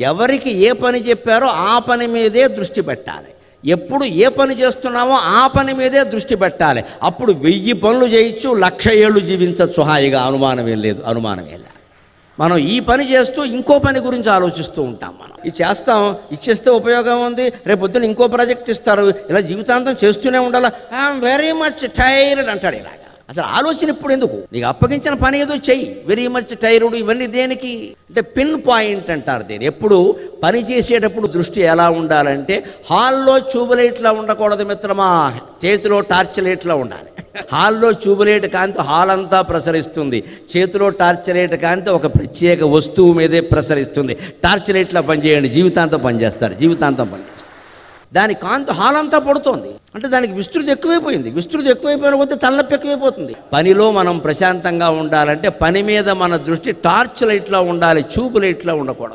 ఎవరికి ఏ పని చెప్పారో ఆ పని మీదే దృష్టి పెట్టాలి. ఎప్పుడు ఏ పని చేస్తున్నామో ఆ పని మీదే దృష్టి పెట్టాలి. అప్పుడు 1000 పనులు చేయొచ్చు, 1,00,000 ఏళ్ళు జీవించవచ్చు హాయిగా, అనుమానమే లేదు. మనం ఈ పని చేస్తూ ఇంకో పని గురించి ఆలోచిస్తూ ఉంటాం. మనం ఇది చేస్తాం, ఇచ్చేస్తే ఉపయోగం ఉంది, రేపు పొద్దున్న ఇంకో ప్రాజెక్ట్ ఇస్తారు, ఇలా జీవితాంతం చేస్తూనే ఉండాలి. ఐఎమ్ వెరీ మచ్ టైర్డ్ అంటాడు. ఇలాగా అసలు ఆలోచన ఇప్పుడు ఎందుకు? నీకు అప్పగించిన పని ఏదో చెయ్యి. వెరీ మచ్ టైర్డ్ ఇవన్నీ దేనికి అంటే పిన్ పాయింట్ అంటారు దీన్ని. ఎప్పుడు పని చేసేటప్పుడు దృష్టి ఎలా ఉండాలంటే హాల్లో ట్యూబ్లైట్లా ఉండకూడదు మిత్రమా, చేతిలో టార్చ్ లైట్లా ఉండాలి. హాల్లో ట్యూబ్లైట్ కాంతి హాల్ అంతా ప్రసరిస్తుంది, చేతిలో టార్చ్ లైట్ కాంతి ఒక ప్రత్యేక వస్తువు మీదే ప్రసరిస్తుంది. టార్చ్ లైట్లా పనిచేయండి, జీవితాంతం పనిచేస్తారు, జీవితాంతం పనిచేస్తారు. దాని కాంతి హాల్ అంతా పడుతోంది అంటే దానికి విస్తృతి ఎక్కువైపోయింది. విస్తృతి ఎక్కువైపోయిన కొద్దీ తలనొప్పి ఎక్కువైపోతుంది. పనిలో మనం ప్రశాంతంగా ఉండాలంటే పని మీద మన దృష్టి టార్చ్ లైట్లా ఉండాలి, ట్యూబ్ లైట్లా ఉండకూడదు.